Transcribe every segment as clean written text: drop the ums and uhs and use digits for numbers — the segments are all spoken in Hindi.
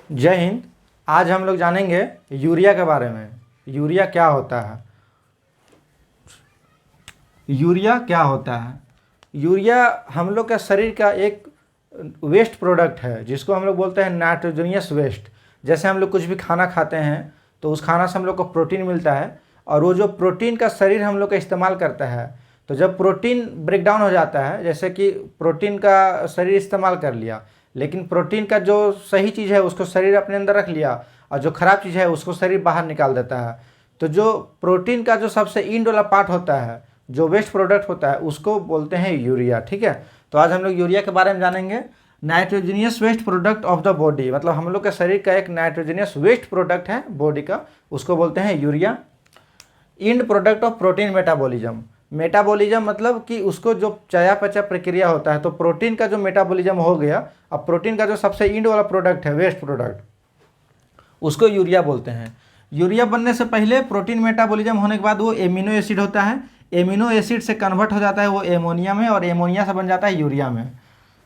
जय हिंद। आज हम लोग जानेंगे यूरिया के बारे में। यूरिया क्या होता है? यूरिया क्या होता है? यूरिया हम लोग का शरीर का एक वेस्ट प्रोडक्ट है जिसको हम लोग बोलते हैं नाइट्रोजनियस वेस्ट। जैसे हम लोग कुछ भी खाना खाते हैं तो उस खाना से हम लोग को प्रोटीन मिलता है, और वो जो प्रोटीन का शरीर हम लोग का इस्तेमाल करता है, तो जब प्रोटीन ब्रेक डाउन हो जाता है, जैसे कि प्रोटीन का शरीर इस्तेमाल कर लिया, लेकिन प्रोटीन का जो सही चीज़ है उसको शरीर अपने अंदर रख लिया, और जो खराब चीज़ है उसको शरीर बाहर निकाल देता है। तो जो प्रोटीन का जो सबसे इंड वाला पार्ट होता है, जो वेस्ट प्रोडक्ट होता है, उसको बोलते हैं यूरिया। ठीक है, तो आज हम लोग यूरिया के बारे में जानेंगे। Nitrogenous waste product of the body, मतलब हम लोग के शरीर का एक नाइट्रोजनियस वेस्ट प्रोडक्ट है बॉडी का, उसको बोलते हैं urea. End product of protein metabolism. Metabolism मतलब कि उसको जो चयापचय प्रक्रिया होता है, तो प्रोटीन का जो मेटाबॉलिज्म हो गया, अब प्रोटीन का जो सबसे इंड वाला प्रोडक्ट है, वेस्ट प्रोडक्ट, उसको यूरिया बोलते हैं। यूरिया बनने से पहले प्रोटीन मेटाबॉलिज्म होने के बाद वो एमिनो एसिड होता है, एमिनो एसिड से कन्वर्ट हो जाता है वो एमोनिया में, और एमोनिया से बन जाता है यूरिया में।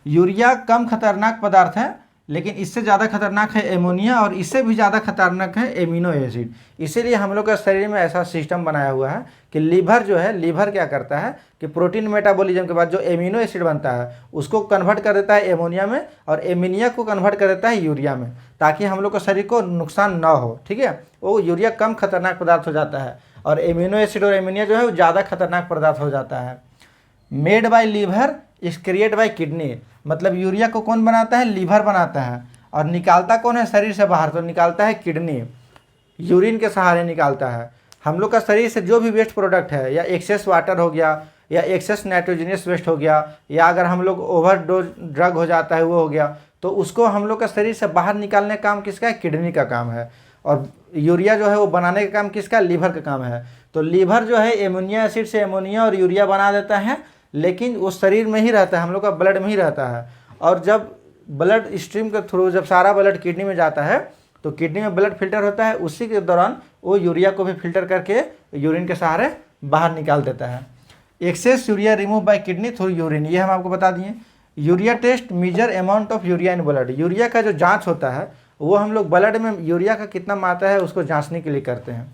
यूरिया कम खतरनाक पदार्थ है, लेकिन इससे ज़्यादा खतरनाक है एमोनिया, और इससे भी ज़्यादा खतरनाक है एमिनो एसिड। इसीलिए हम लोग का शरीर में ऐसा सिस्टम बनाया हुआ है कि लीवर जो है, लीवर क्या करता है कि प्रोटीन मेटाबॉलिज्म के बाद जो एमिनो एसिड बनता है उसको कन्वर्ट कर देता है एमोनिया में, और एमोनिया को कन्वर्ट कर देता है यूरिया में, ताकि हम लोग के शरीर को नुकसान ना हो। ठीक है, वो यूरिया कम खतरनाक पदार्थ हो जाता है, और एमिनो एसिड और एमोनिया जो है वो ज़्यादा खतरनाक पदार्थ हो जाता है। Made by liver is create by kidney, मतलब यूरिया को कौन बनाता है? लीवर बनाता है, और निकालता कौन है शरीर से बाहर? तो निकालता है किडनी, यूरिन के सहारे निकालता है। हम लोग का शरीर से जो भी वेस्ट प्रोडक्ट है, या एक्सेस वाटर हो गया, या एक्सेस नाइट्रोजनियस वेस्ट हो गया, या अगर हम लोग ओवरडोज ड्रग हो जाता है वो हो गया, तो उसको हम लोग का शरीर से बाहर निकालने का काम किसका है? किडनी का काम है। और यूरिया जो है वो बनाने का काम किसका? लीवर का काम है। तो लीवर जो है एमोनिया एसिड से एमोनिया और यूरिया बना देता है, लेकिन वो शरीर में ही रहता है, हम लोग का ब्लड में ही रहता है। और जब ब्लड स्ट्रीम के थ्रू जब सारा ब्लड किडनी में जाता है, तो किडनी में ब्लड फिल्टर होता है, उसी के दौरान वो यूरिया को भी फिल्टर करके यूरिन के सहारे बाहर निकाल देता है। Excess urea remove by kidney through urine, ये हम आपको बता दिए। Urea test measure amount of urea in blood, urea का जो जाँच होता है वो हम लोग ब्लड में यूरिया का कितना मात्रा है उसको जाँचने के लिए करते हैं।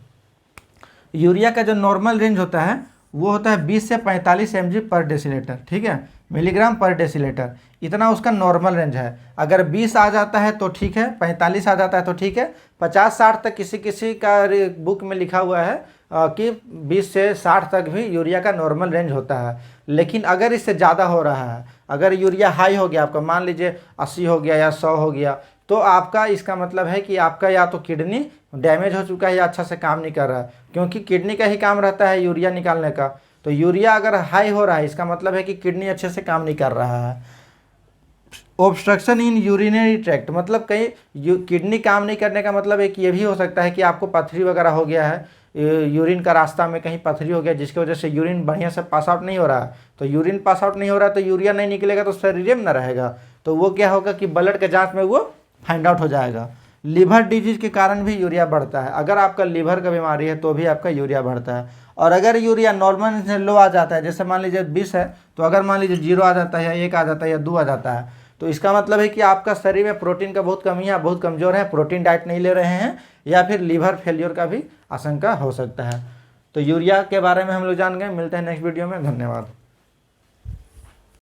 यूरिया का जो नॉर्मल रेंज होता है वो होता है 20 से 45 mg पर डेसीलीटर, ठीक है, मिलीग्राम पर डेसीलीटर, इतना उसका नॉर्मल रेंज है। अगर 20 आ जाता है तो ठीक है, 45 आ जाता है तो ठीक है, 50-60 तक किसी किसी का बुक में लिखा हुआ है कि 20 से 60 तक भी यूरिया का नॉर्मल रेंज होता है। लेकिन अगर इससे ज़्यादा हो रहा है, अगर यूरिया हाई हो गया आपका, मान लीजिए 80 हो गया या 100 हो गया, तो आपका इसका मतलब है कि आपका या तो किडनी डैमेज हो चुका है या अच्छा से काम नहीं कर रहा है, क्योंकि किडनी का ही काम रहता है यूरिया निकालने का। तो यूरिया अगर हाई हो रहा है, इसका मतलब है कि किडनी अच्छे से काम नहीं कर रहा है। ऑब्स्ट्रक्शन इन यूरिनरी ट्रैक्ट, मतलब कहीं किडनी काम नहीं करने का मतलब है कि ये भी हो सकता है कि आपको पथरी वगैरह हो गया है, यूरिन का रास्ता में कहीं पथरी हो गया, जिसकी वजह से यूरिन बढ़िया से पास आउट नहीं हो रहा है। तो यूरिन पास आउट नहीं हो रहा है तो यूरिया नहीं निकलेगा, तो शरीर में ना रहेगा, तो वो क्या होगा कि ब्लड के जांच में वो फाइंड आउट हो जाएगा। लीवर डिजीज के कारण भी यूरिया बढ़ता है, अगर आपका लीवर का बीमारी है तो भी आपका यूरिया बढ़ता है। और अगर यूरिया नॉर्मल से लो आ जाता है, जैसे मान लीजिए 20 है, तो अगर मान लीजिए 0 आ जाता है, या 1 आ जाता है, या 2 आ जाता है, तो इसका मतलब है कि आपका शरीर में प्रोटीन का बहुत कमी है, आप बहुत कमज़ोर है, प्रोटीन डाइट नहीं ले रहे हैं, या फिर लीवर फेलियर का भी आशंका हो सकता है। तो यूरिया के बारे में हम लोग जान गए। मिलते हैं नेक्स्ट वीडियो में, धन्यवाद।